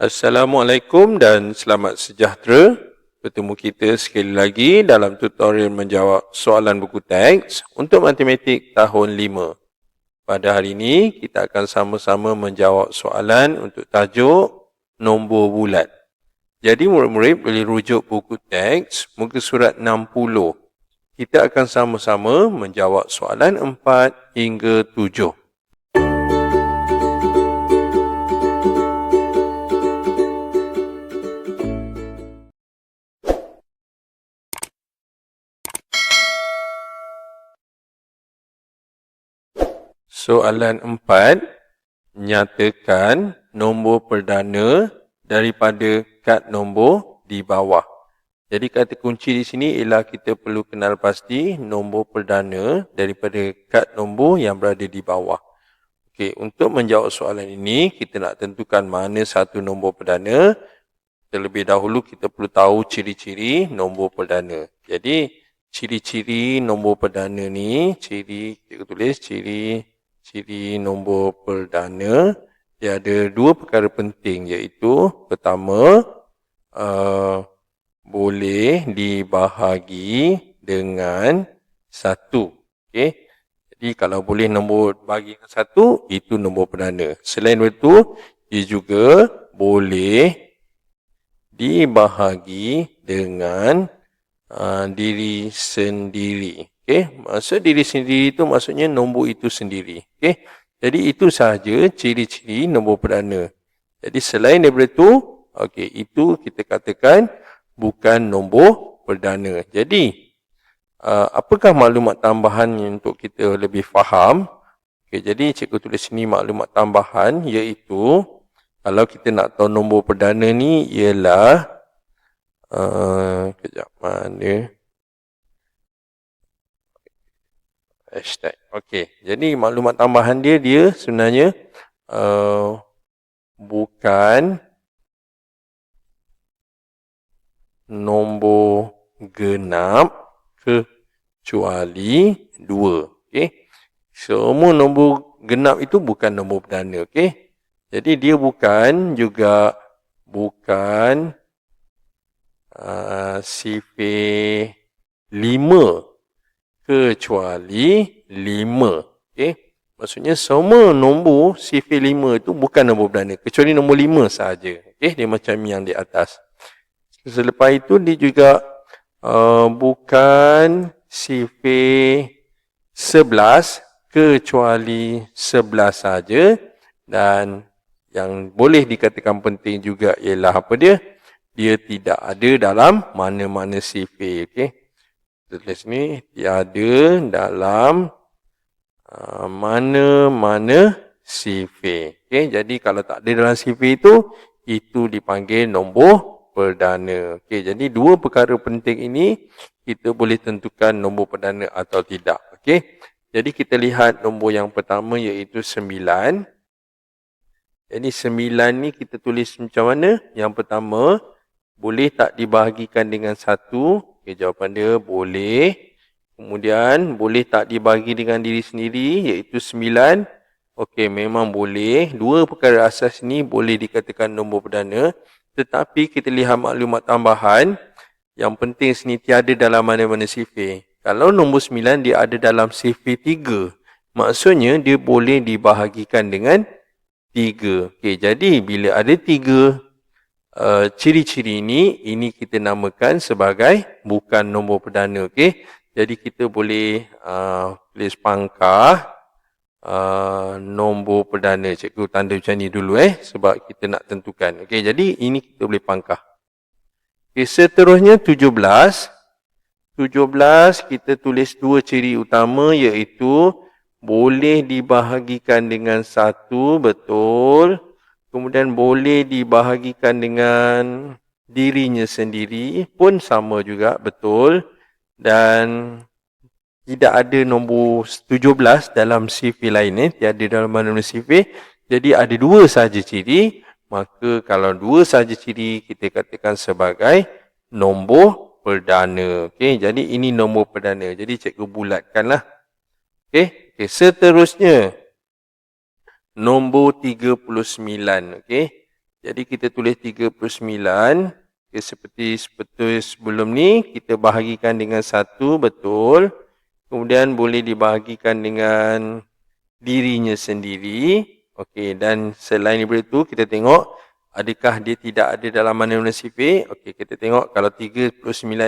Assalamualaikum dan selamat sejahtera. Bertemu kita sekali lagi dalam tutorial menjawab soalan buku teks untuk matematik tahun 5. Pada hari ini, kita akan sama-sama menjawab soalan untuk tajuk nombor bulat. Jadi murid-murid boleh rujuk buku teks muka surat 60. Kita akan sama-sama menjawab soalan 4 hingga 7. Soalan 4, nyatakan nombor perdana daripada kad nombor di bawah. Jadi kata kunci di sini ialah kita perlu kenal pasti nombor perdana daripada kad nombor yang berada di bawah. Okey, untuk menjawab soalan ini, kita nak tentukan mana satu nombor perdana. Terlebih dahulu kita perlu tahu ciri-ciri nombor perdana. Jadi, ciri-ciri nombor perdana ni, kita tulis ciri nombor perdana, dia ada dua perkara penting, iaitu pertama, boleh dibahagi dengan 1. Okey. Jadi kalau boleh nombor bagi dengan 1, itu nombor perdana. Selain itu, dia juga boleh dibahagi dengan diri sendiri. Okey, maksud diri sendiri itu maksudnya nombor itu sendiri. Okey, jadi itu sahaja ciri-ciri nombor perdana. Jadi selain daripada itu, okey, itu kita katakan bukan nombor perdana. Jadi, apakah maklumat tambahan untuk kita lebih faham? Okey, jadi cikgu tulis sini maklumat tambahan, iaitu kalau kita nak tahu nombor perdana ni ialah kejap mana? Hashtag. Okey, jadi maklumat tambahan dia sebenarnya bukan nombor genap kecuali 2. Okey, semua nombor genap itu bukan nombor perdana. Okey, jadi dia bukan sifar 5 kecuali 5. Okey, maksudnya semua nombor sifar 5 itu bukan nombor perdana kecuali nombor 5 sahaja. Okey, dia macam yang di atas. Selepas itu dia juga bukan sifar 11 kecuali 11 sahaja, dan yang boleh dikatakan penting juga ialah apa dia? Dia tidak ada dalam mana-mana sifar. Okey, tulis ni tiada dalam mana-mana sifar. Okey, jadi kalau tak ada dalam sifar itu dipanggil nombor perdana. Okey, jadi dua perkara penting ini kita boleh tentukan nombor perdana atau tidak. Okey, jadi kita lihat nombor yang pertama iaitu 9. Jadi 9 ni kita tulis macam mana? Yang pertama, boleh tak dibahagikan dengan 1? Okay, jawapan dia boleh. Kemudian, boleh tak dibagi dengan diri sendiri, iaitu 9. Okey, memang boleh. Dua perkara asas ni boleh dikatakan nombor perdana. Tetapi kita lihat maklumat tambahan, yang penting sini tiada dalam mana-mana sifar. Kalau nombor 9 dia ada dalam sifar 3, maksudnya dia boleh dibahagikan dengan 3. Okey, jadi bila ada 3 ciri-ciri ini kita namakan sebagai bukan nombor perdana. Okey, jadi kita boleh tulis pangkah nombor perdana. Cikgu tanda macam ni dulu sebab kita nak tentukan. Okey, jadi ini kita boleh pangkah. Okey, seterusnya 17. 17 kita tulis dua ciri utama, iaitu boleh dibahagikan dengan 1, betul. Kemudian boleh dibahagikan dengan dirinya sendiri pun sama juga, betul. Dan tidak ada nombor 17 dalam sifar lain, tiada dalam mana-mana sifar. Jadi ada dua sahaja ciri, maka kalau dua sahaja ciri kita katakan sebagai nombor perdana. Okey, jadi ini nombor perdana. Jadi cikgu bulatkanlah. Okey, seterusnya nombor 39. Okey, Jadi kita tulis 39. Okay, seperti sebelum ni, kita bahagikan dengan 1, betul. Kemudian boleh dibahagikan dengan dirinya sendiri. Okey, dan selain daripada itu, kita tengok adakah dia tidak ada dalam mana-mana sifir. Okey, kita tengok kalau 39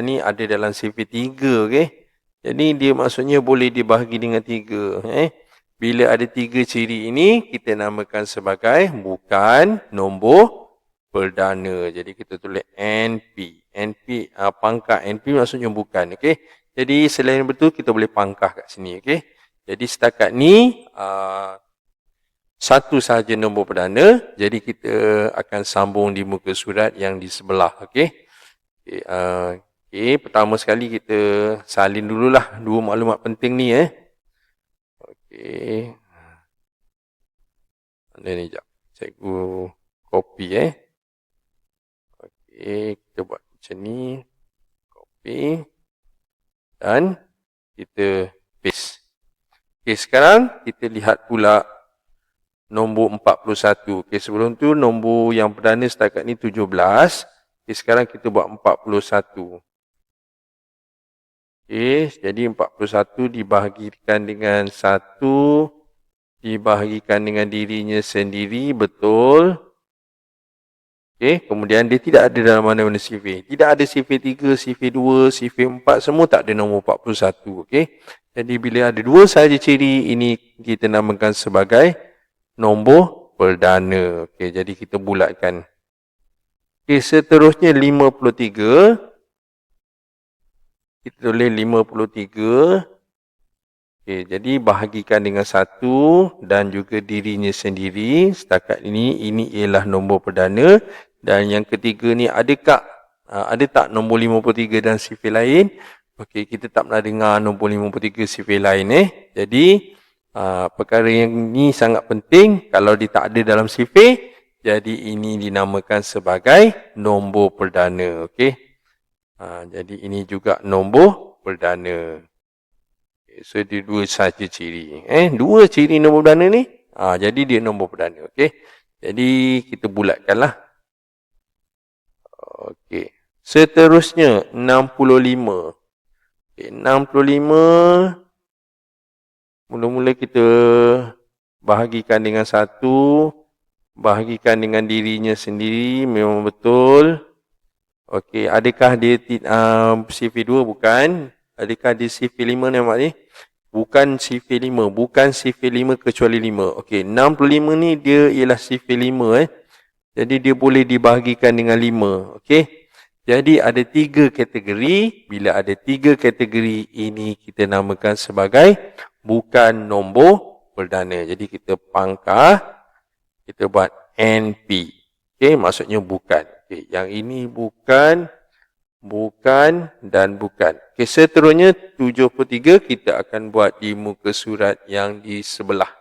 ni ada dalam sifir 3. Okey. Jadi dia maksudnya boleh dibahagi dengan 3. Bila ada 3 ciri ini, kita namakan sebagai bukan nombor perdana. Jadi kita tulis NP. NP, pangkat NP maksudnya bukan. Okay. Jadi selain itu, kita boleh pangkah kat sini. Okay. Jadi setakat ni, satu sahaja nombor perdana. Jadi kita akan sambung di muka surat yang di sebelah. Okay. Okay, pertama sekali kita salin dululah dua maklumat penting ni. Okey. Mana ni jap. Cikgu copy Okey, kita buat macam ni. Copy. Dan kita paste. Okey, sekarang kita lihat pula nombor 41. Okey, sebelum tu nombor yang perdana setakat ni 17. Okey, sekarang kita buat 41. Okey, jadi 41 dibahagikan dengan 1, dibahagikan dengan dirinya sendiri, betul. Okey, kemudian dia tidak ada dalam mana-mana sifir. Tidak ada sifir 3, sifir 2, sifir 4, semua tak ada nombor 41. Okey, jadi bila ada dua sahaja ciri, ini kita namakan sebagai nombor perdana. Okey, jadi kita bulatkan. Okey, seterusnya 53. Kita tulis 53. Okey, jadi bahagikan dengan 1 dan juga dirinya sendiri. Setakat ini ialah nombor perdana. Dan yang ketiga ni, ada tak nombor 53 dan sifir lain? Okey, kita tak pernah dengar nombor 53 sifir lain. Jadi, perkara yang ni sangat penting. Kalau dia tak ada dalam sifir, jadi ini dinamakan sebagai nombor perdana. Okey. Jadi ini juga nombor perdana. Okay, so dia dua sahaja ciri. Dua ciri nombor perdana ni. Jadi dia nombor perdana. Okey. Jadi kita bulatkanlah. Okey. Seterusnya 65. Okay, 65. Mula-mula kita bahagikan dengan 1. Bahagikan dengan dirinya sendiri. Memang betul. Okey, adakah dia sifir 2? Bukan. Adakah dia sifir 5 nampak ni? Bukan sifir 5. Bukan sifir 5 kecuali 5. Okey, 65 ni dia ialah sifir 5. Jadi dia boleh dibahagikan dengan 5. Okey. Jadi ada 3 kategori. Bila ada 3 kategori, ini kita namakan sebagai bukan nombor perdana. Jadi kita pangkah. Kita buat NP. Okey, maksudnya bukan. Okay, yang ini bukan, bukan dan bukan. Okay, seterusnya 73 kita akan buat di muka surat yang di sebelah.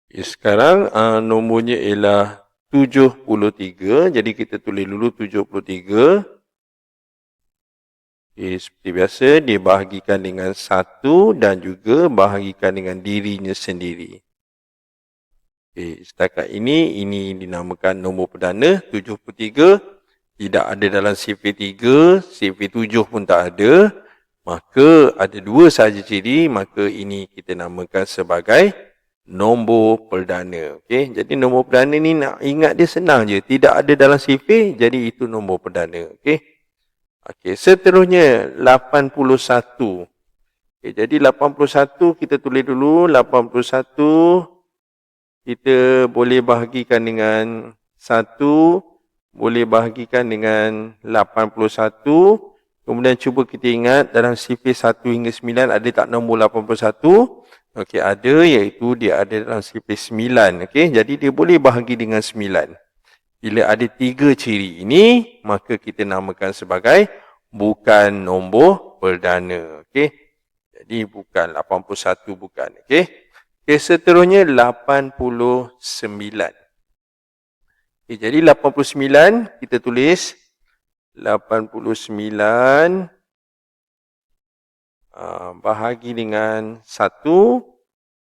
Okay, sekarang nombornya ialah 73. Jadi kita tulis dulu 73. Okay, seperti biasa dibahagikan dengan 1 dan juga bahagikan dengan dirinya sendiri. Okay, setakat ini dinamakan nombor perdana 73. Tidak ada dalam sifir 3, sifir 7 pun tak ada. Maka ada dua sahaja ciri, maka ini kita namakan sebagai nombor perdana. Okay, jadi nombor perdana ni nak ingat dia senang je. Tidak ada dalam sifir, jadi itu nombor perdana. Okay, seterusnya 81. Okay, jadi 81 kita tulis dulu 81. Kita boleh bahagikan dengan 1, boleh bahagikan dengan 81. Kemudian cuba kita ingat dalam sifir 1 hingga 9 ada tak nombor 81? Okey, ada, iaitu dia ada dalam sifir 9. Okey, jadi dia boleh bahagi dengan 9. Bila ada 3 ciri ini, maka kita namakan sebagai bukan nombor perdana. Okey, jadi bukan 81, bukan. Okey. Okay, seterusnya 89. Okay, jadi 89 kita tulis 89 bahagi dengan 1,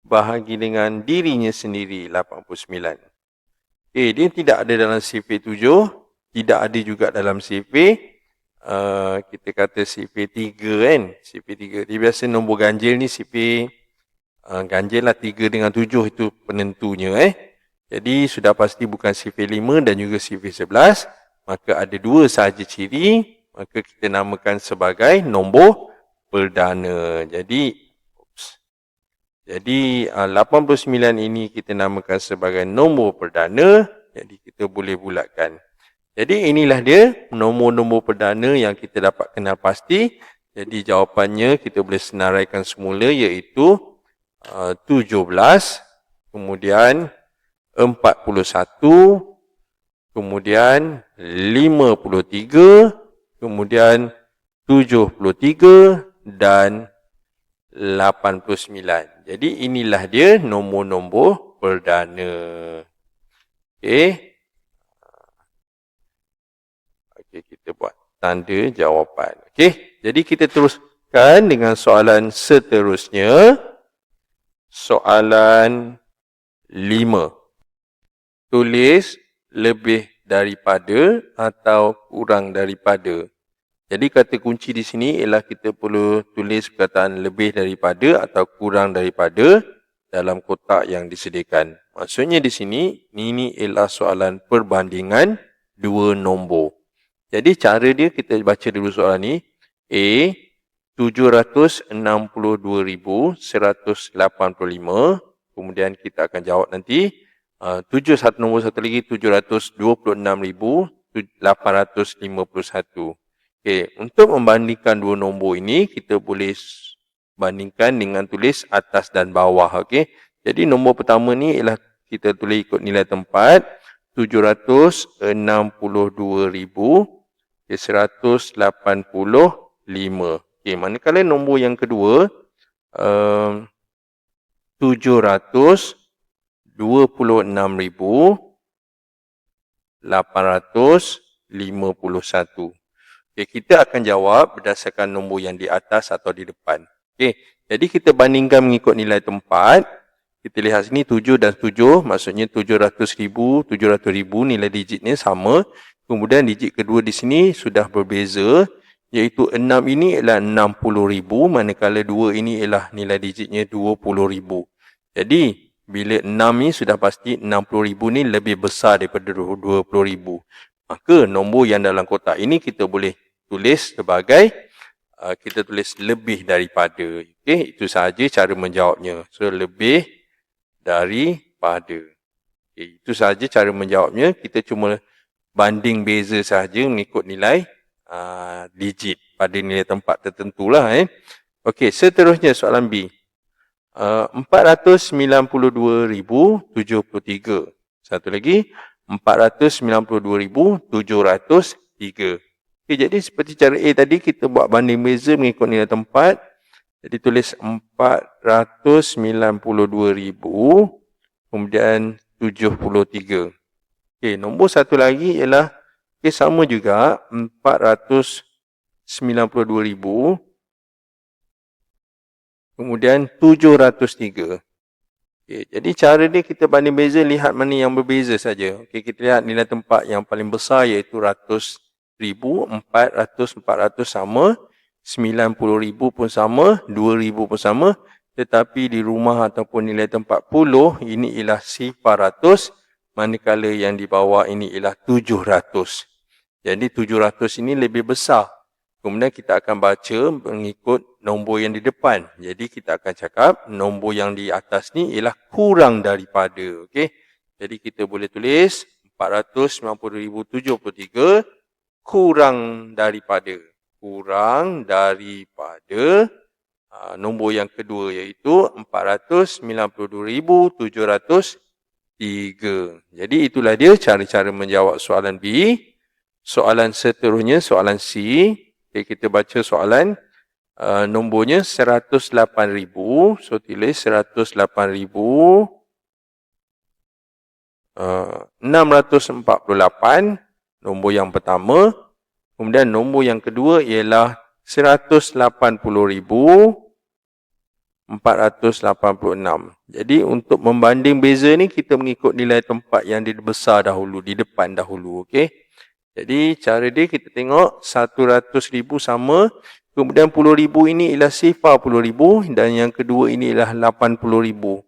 bahagi dengan dirinya sendiri 89. Dia tidak ada dalam CV7, tidak ada juga dalam CV, kita kata CV3 kan. CV3, dia biasa nombor ganjil ni CV, ganjil lah 3 dengan 7 itu penentunya Jadi sudah pasti bukan CV5 dan juga CV11, maka ada dua sahaja ciri, maka kita namakan sebagai nombor perdana. Jadi 89 ini kita namakan sebagai nombor perdana. Jadi kita boleh bulatkan. Jadi inilah dia nombor-nombor perdana yang kita dapat kenal pasti. Jadi jawapannya kita boleh senaraikan semula iaitu 17, kemudian 41, kemudian 53, kemudian 73 dan 89. Jadi inilah dia nombor-nombor perdana. Okey. Okey, kita buat tanda jawapan. Okey, jadi kita teruskan dengan soalan seterusnya. Soalan 5. Tulis lebih daripada atau kurang daripada. Jadi kata kunci di sini ialah kita perlu tulis perkataan lebih daripada atau kurang daripada dalam kotak yang disediakan. Maksudnya di sini, ini ialah soalan perbandingan dua nombor. Jadi cara dia kita baca dulu soalan ni. A, 762,185. Kemudian kita akan jawab nanti. 7 nombor satu lagi, 726,851. Okey, untuk membandingkan dua nombor ini, kita boleh bandingkan dengan tulis atas dan bawah. Okey, jadi nombor pertama ni ialah kita tulis ikut nilai tempat 786,185. Okey, manakala nombor yang kedua 726,851. Okay, kita akan jawab berdasarkan nombor yang di atas atau di depan. Okay, jadi kita bandingkan mengikut nilai tempat. Kita lihat sini 7 dan 7, maksudnya 700,000, 700,000 nilai digitnya sama. Kemudian digit kedua di sini sudah berbeza, iaitu 6 ini ialah 60,000, manakala 2 ini ialah nilai digitnya 20,000. Jadi, bila 6 ni sudah pasti 60,000 ni lebih besar daripada 20,000. Maka nombor yang dalam kotak ini kita boleh tulis sebagai, kita tulis lebih daripada. Okay, itu sahaja cara menjawabnya. So, lebih daripada. Okay, itu sahaja cara menjawabnya. Kita cuma banding beza sahaja mengikut nilai digit pada nilai tempat tertentu lah. Okey, seterusnya soalan B. 492,073. Satu lagi, 492,703. Okay, jadi seperti cara A tadi, kita buat banding beza mengikut nilai tempat. Jadi tulis 492,000, kemudian 73. Okay, nombor satu lagi ialah, okay, sama juga, 492,000, kemudian 703. Okay, jadi cara dia kita banding beza, lihat mana yang berbeza saja. Okay, kita lihat nilai tempat yang paling besar iaitu 100,000, 400 sama, 90,000 pun sama, 2,000 pun sama. Tetapi di rumah ataupun nilai tempat puluh, ini ialah 400, manakala yang di bawah ini ialah 700. Jadi 700 ini lebih besar. Kemudian kita akan baca mengikut nombor yang di depan. Jadi kita akan cakap nombor yang di atas ni ialah kurang daripada. Okey. Jadi kita boleh tulis 490,073 kurang daripada. Kurang daripada nombor yang kedua iaitu 492,703. Jadi itulah dia cara-cara menjawab soalan B. Soalan seterusnya, soalan C. Okay, kita baca soalan. Nombornya 108,000. So, tulis 108,648. Nombor yang pertama. Kemudian nombor yang kedua ialah 180,000. 486. Jadi untuk membanding beza ni kita mengikut nilai tempat yang di besar dahulu, di depan dahulu. Okey. Jadi cara dia kita tengok 100,000 sama, kemudian 10,000 ini ialah sifar 10,000 dan yang kedua ini ialah 80,000.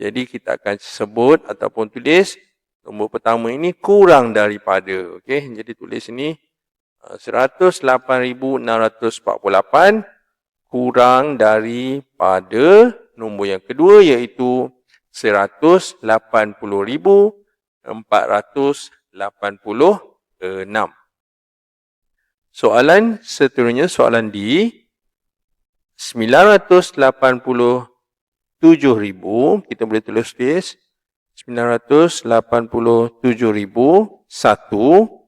Jadi kita akan sebut ataupun tulis nombor pertama ini kurang daripada. Okey. Jadi tulis ini 108,648 kurang daripada nombor yang kedua iaitu 180,486. Soalan seterusnya, soalan D. 987,000, kita boleh tulis 987,001.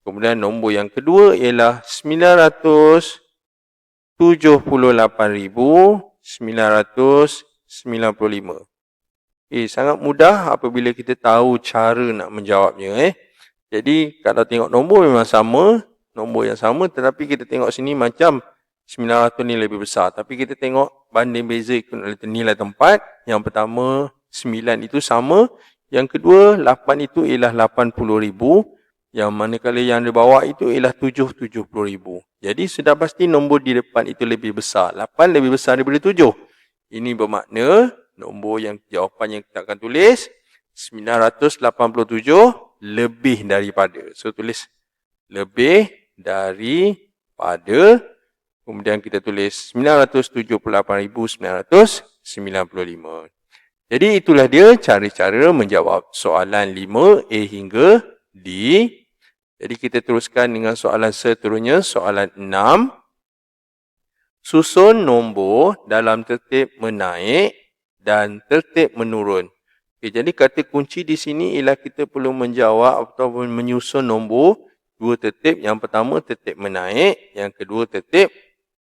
Kemudian nombor yang kedua ialah 978,995. Sangat mudah apabila kita tahu cara nak menjawabnya. Jadi kalau tengok nombor memang sama, nombor yang sama, tetapi kita tengok sini macam 900 ni lebih besar. Tapi kita tengok banding beza ikut nilai tempat. Yang pertama 9 itu sama, yang kedua 8 itu ialah 80,000. Yang manakala yang di bawah itu ialah 70,000. Jadi sudah pasti nombor di depan itu lebih besar. 8 lebih besar daripada 7. Ini bermakna nombor yang jawapan yang kita akan tulis 987 lebih daripada. So tulis lebih daripada. Kemudian kita tulis 978,995. Jadi itulah dia cara-cara menjawab soalan 5A hingga D. Jadi kita teruskan dengan soalan seterusnya, soalan 6. Susun nombor dalam tertib menaik dan tertib menurun. Jadi kata kunci di sini ialah kita perlu menjawab ataupun menyusun nombor dua tertib. Yang pertama tertib menaik, yang kedua tertib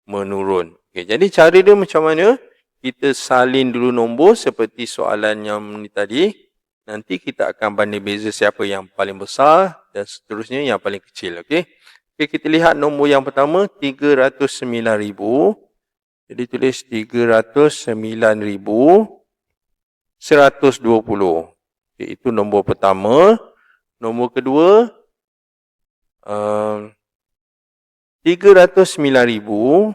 menurun. Jadi cara dia macam mana? Kita salin dulu nombor seperti soalan yang ni tadi. Nanti kita akan banding beza siapa yang paling besar dan seterusnya yang paling kecil. Okey, kita lihat nombor yang pertama 309,000. Jadi tulis 309,120. Itu nombor pertama. Nombor kedua 309,000.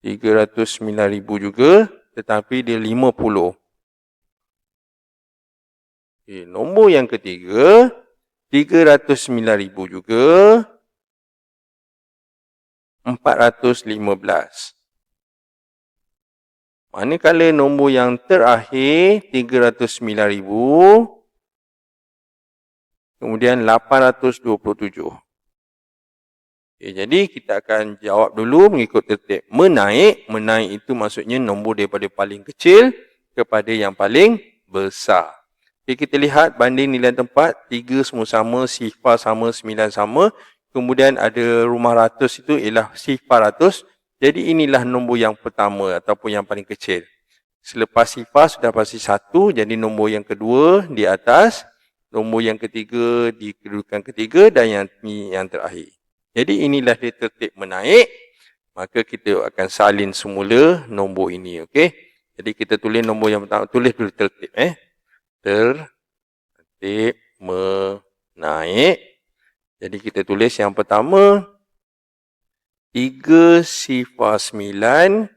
309,000 juga, tetapi dia 50. Nombor yang ketiga 309,000 juga, 415. Manakala nombor yang terakhir 309,000, kemudian 827. Jadi kita akan jawab dulu mengikut tertib menaik. Menaik itu maksudnya nombor daripada paling kecil kepada yang paling besar. Kita lihat banding nilai tempat, 3 semua sama, sifar sama, 9 sama. Kemudian ada rumah ratus itu ialah sifar ratus. Jadi inilah nombor yang pertama ataupun yang paling kecil. Selepas sifar sudah pasti 1, jadi nombor yang kedua di atas. Nombor yang ketiga di kedudukan ketiga dan yang terakhir. Jadi inilah dia tertib menaik. Maka kita akan salin semula nombor ini. Okey. Jadi kita tulis nombor yang pertama. Tulis dulu tertib. Tertib menaik. Jadi kita tulis yang pertama 3 sifar 9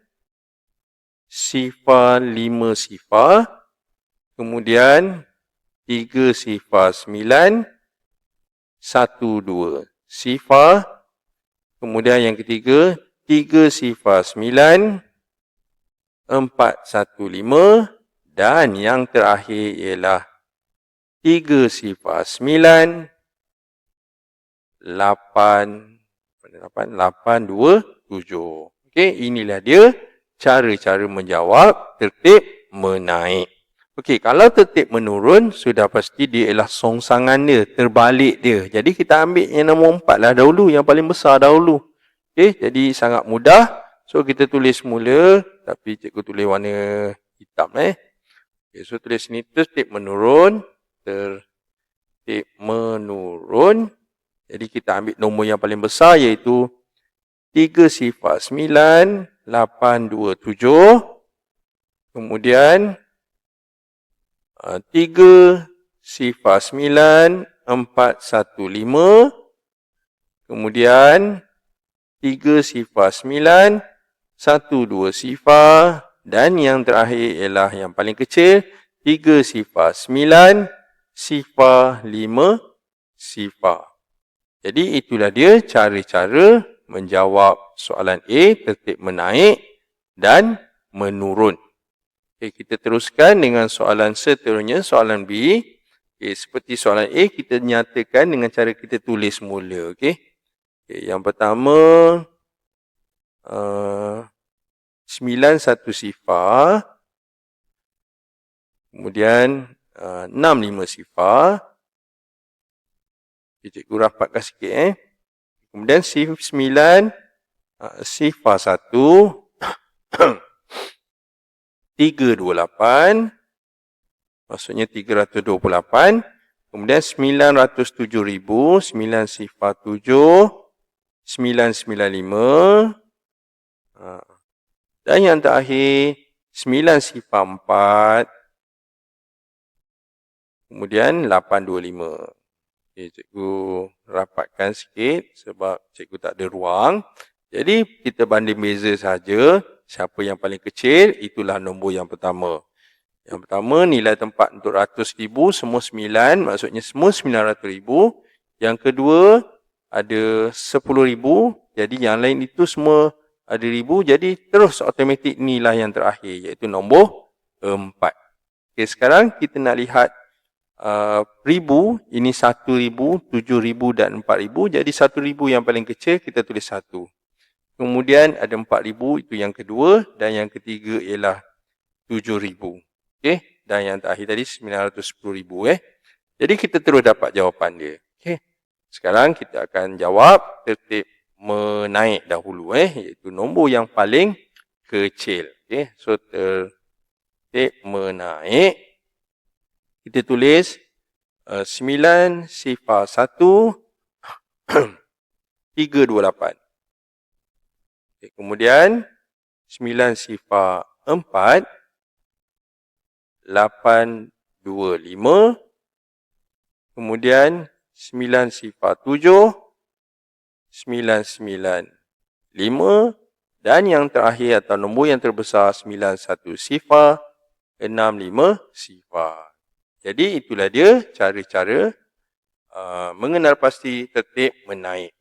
sifar 5 sifar. Kemudian 3 sifar 9 1 2 sifar. Kemudian yang ketiga 3 sifar 9 4 1 5. Dan yang terakhir ialah 3 sifar 9 8 2 7. Okey, inilah dia cara-cara menjawab tertib menaik. Okey, kalau tertib menurun, sudah pasti dia ialah songsangan dia, terbalik dia. Jadi kita ambil yang nombor 4 lah dahulu, yang paling besar dahulu. Okey, jadi sangat mudah. So kita tulis mula, tapi cikgu tulis warna hitam. Okay, so tulis sini tertib menurun. Tertib menurun. Jadi kita ambil nombor yang paling besar iaitu 3 sifar 9 827. Kemudian 3 sifar 9 415. Kemudian 3 sifar 9 12 sifar. Dan yang terakhir ialah yang paling kecil, 3 sifar 9 sifar 5 sifar. Jadi itulah dia cara-cara menjawab soalan A, tertib menaik dan menurun. Okay, kita teruskan dengan soalan seterusnya, soalan B. Okay, seperti soalan A, kita nyatakan dengan cara kita tulis mula. Okay, yang pertama, 9 1 sifar. Kemudian 6 5 sifar. Okay, cikgu rapatkan sikit. Kemudian 9 sifar 1. 328, maksudnya 328. Kemudian 907,000, 9 sifar 7, 995. Dan yang terakhir, 9 sifar 4, kemudian 825. Okay, cikgu rapatkan sikit sebab cikgu tak ada ruang. Jadi, kita banding beza saja. Siapa yang paling kecil, itulah nombor yang pertama. Yang pertama, nilai tempat untuk 100,000, semua 9, maksudnya semua 900,000. Yang kedua, ada 10,000, jadi yang lain itu semua ada 1,000, jadi terus automatik nilai yang terakhir, iaitu nombor 4. Okay, sekarang kita nak lihat 1,000, ini 1,000, 7,000 dan 4,000, jadi 1,000 yang paling kecil, kita tulis 1. Kemudian ada 4,000, itu yang kedua. Dan yang ketiga ialah 7,000. Okay? Dan yang terakhir tadi 910,000. Jadi kita terus dapat jawapan dia. Okay? Sekarang kita akan jawab tertib menaik dahulu. Iaitu nombor yang paling kecil. Okay? So tertib menaik. Kita tulis 9 sifar 1 328. Okay, kemudian 9 sifar 4 825. Kemudian 9 sifar 7 995. Dan yang terakhir atau nombor yang terbesar 91 sifar 65 sifar. Jadi itulah dia cara-cara mengenal pasti tertib menaik.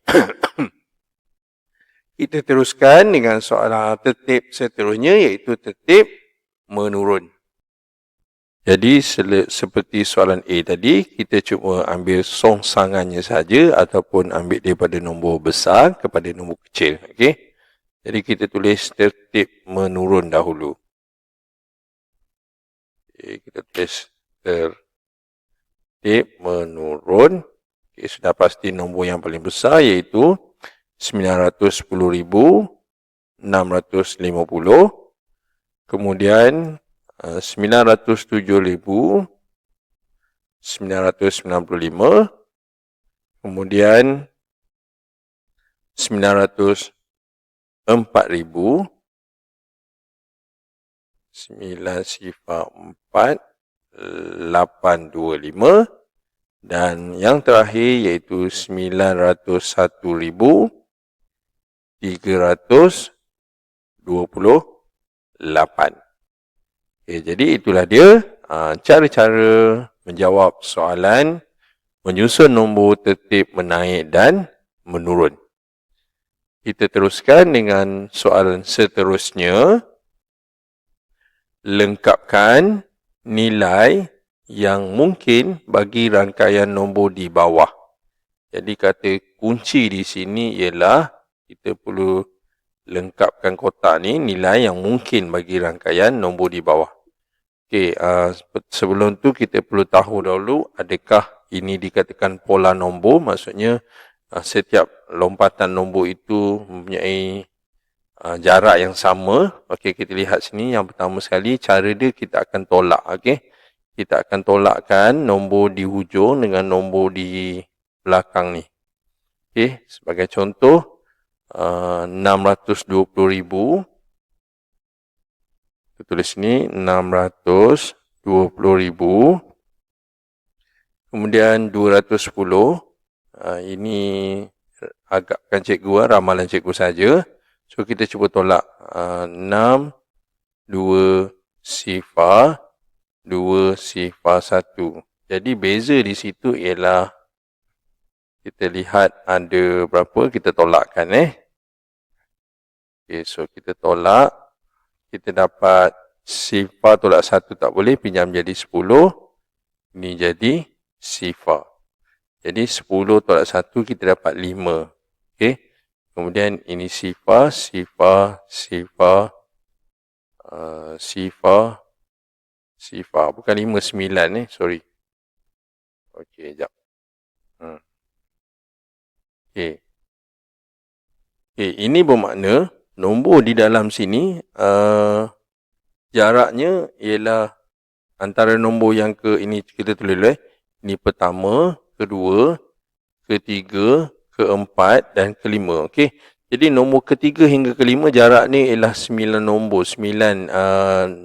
Kita teruskan dengan soalan tertib seterusnya, iaitu tertib menurun. Jadi seperti soalan A tadi, kita cuma ambil songsangannya saja ataupun ambil daripada nombor besar kepada nombor kecil. Okay? Jadi kita tulis tertib menurun dahulu. Okay, kita tulis tertib menurun. Okay, sudah pasti nombor yang paling besar iaitu 910,650. Kemudian 907,995. Kemudian 904,000. 9 sifar 4 825. Dan yang terakhir iaitu 901,328. Okay, jadi itulah dia cara-cara menjawab soalan menyusun nombor tertib menaik dan menurun. Kita teruskan dengan soalan seterusnya. Lengkapkan nilai yang mungkin bagi rangkaian nombor di bawah. Jadi kata kunci di sini ialah kita perlu lengkapkan kotak ni nilai yang mungkin bagi rangkaian nombor di bawah. Okey, sebelum tu kita perlu tahu dahulu adakah ini dikatakan pola nombor, maksudnya setiap lompatan nombor itu mempunyai jarak yang sama. Okey, kita lihat sini yang pertama sekali cara dia kita akan tolak. Okey, kita akan tolakkan nombor di hujung dengan nombor di belakang ni. Okey, sebagai contoh 620,000 tulis ni 620,000. Kemudian 210. Ini agakkan cikgu, ramalan cikgu saja. So, kita cuba tolak 6, 2, sifar, 2, sifar 1. Jadi, beza di situ ialah kita lihat ada berapa, kita tolakkan. Okay, so, kita tolak. Kita dapat sifar tolak 1 tak boleh, pinjam jadi 10. Ini jadi sifar. Jadi 10 tolak 1 kita dapat 5. Okey. Kemudian ini sifar, sifar, sifar, sifar, sifar. Bukan 5, 9 sorry. Okey, sekejap. Okey. Okey, ini bermakna nombor di dalam sini jaraknya ialah antara nombor yang ini kita tulis ini pertama, kedua, ketiga, keempat dan kelima. Okey. Jadi nombor ketiga hingga kelima jarak ni ialah 9 nombor. 9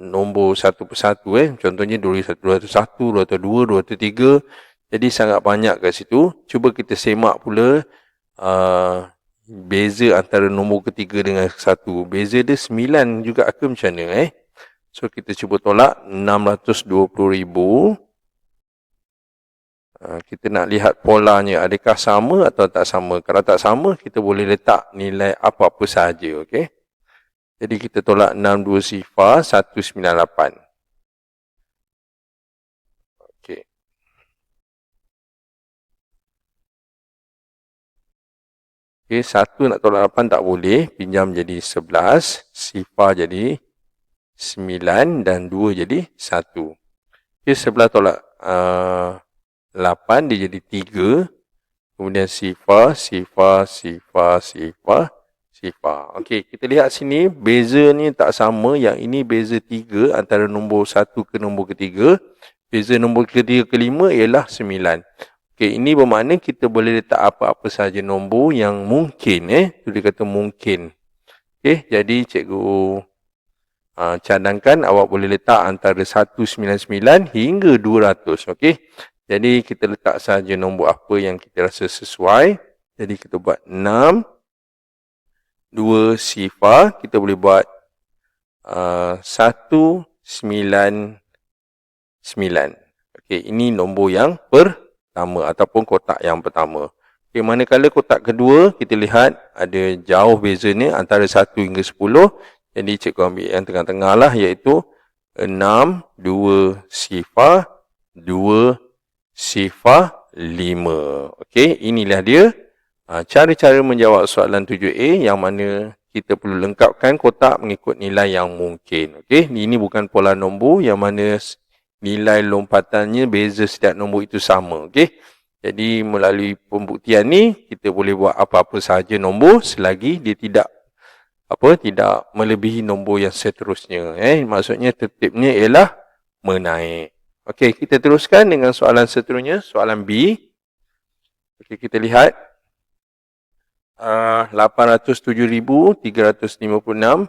nombor satu persatu. Contohnya 201, 202, 203. Jadi sangat banyak kat situ. Cuba kita semak pula beza antara nombor ketiga dengan satu. Beza dia 9 juga ke macam mana? So kita cuba tolak 620,000. Kita nak lihat polanya, adakah sama atau tak sama. Kalau tak sama, kita boleh letak nilai apa-apa sahaja. Okay? Jadi kita tolak 62 sifar 198. Okay. Okay, 1 nak tolak 8 tak boleh. Pinjam jadi 11. Sifar jadi 9 dan 2 jadi 1. Okay, sebelah tolak 8 dia jadi 3. Kemudian sifar, sifar, sifar, sifar, sifar. Okey, kita lihat sini beza ni tak sama. Yang ini beza 3 antara nombor 1 ke nombor ketiga. Beza nombor ketiga ke 5 ialah 9. Okey, ini bermakna kita boleh letak apa-apa sahaja nombor yang mungkin. Tu dia kata mungkin. Okey, jadi cikgu cadangkan awak boleh letak antara 199 hingga 200. Okey. Jadi, kita letak sahaja nombor apa yang kita rasa sesuai. Jadi, kita buat 6, 2 sifar. Kita boleh buat 199. Okey, ini nombor yang pertama ataupun kotak yang pertama. Okey, manakala kotak kedua, kita lihat ada jauh beza ni antara 1 hingga 10. Jadi, cikgu ambil yang tengah-tengah lah, iaitu 6, 2 sifar, 2 sifar 5. Okey, inilah dia cara-cara menjawab soalan 7A yang mana kita perlu lengkapkan kotak mengikut nilai yang mungkin. Okey, ini bukan pola nombor yang mana nilai lompatannya beza setiap nombor itu sama. Okey, jadi melalui pembuktian ni kita boleh buat apa-apa sahaja nombor selagi dia tidak melebihi nombor yang seterusnya. Maksudnya tertibnya ialah menaik. Okey, kita teruskan dengan soalan seterusnya, soalan B. Okey, kita lihat 807,356,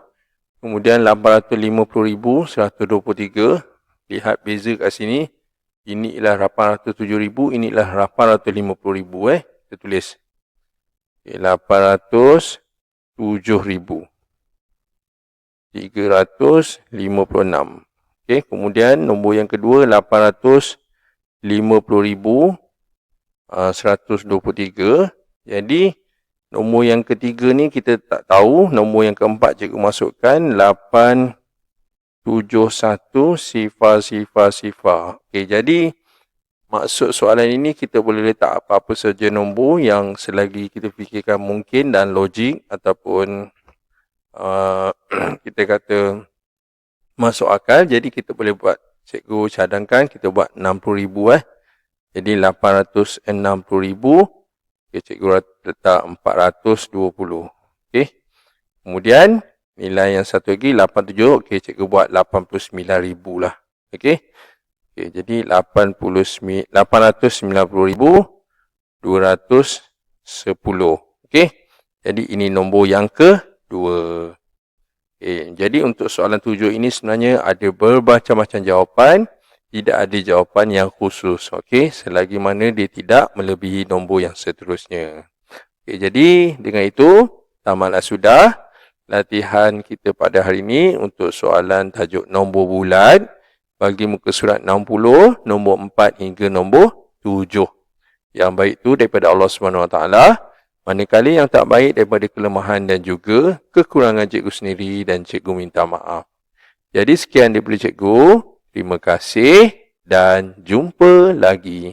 kemudian 850,123. Lihat beza kat sini. Ini ialah 807,000, ini ialah 850,000. Kita tulis. Okay, 807,356. Okey, kemudian nombor yang kedua 850,123. Jadi nombor yang ketiga ni kita tak tahu. Nombor yang keempat cikgu masukkan 871 sifar sifar sifar. Okey, jadi maksud soalan ini kita boleh letak apa-apa saja nombor yang selagi kita fikirkan mungkin dan logik ataupun kita kata masuk akal. Jadi kita boleh buat, cikgu cadangkan kita buat 60,000. Jadi 860,000. Okay, cikgu letak 420. Okey. Kemudian nilai yang satu lagi 87. Okey, cikgu buat 89,000 lah. Okey. Okey, jadi 890,210. Okey. Jadi ini nombor yang kedua. Jadi untuk soalan 7 ini sebenarnya ada bermacam-macam jawapan. Tidak ada jawapan yang khusus. Selagi mana dia tidak melebihi nombor yang seterusnya. Jadi dengan itu, tamatlah sudah latihan kita pada hari ini untuk soalan tajuk nombor bulat bagi muka surat 60, nombor 4 hingga nombor 7. Yang baik itu daripada Allah SWT. Manakala yang tak baik daripada kelemahan dan juga kekurangan cikgu sendiri dan cikgu minta maaf. Jadi sekian daripada cikgu. Terima kasih dan jumpa lagi.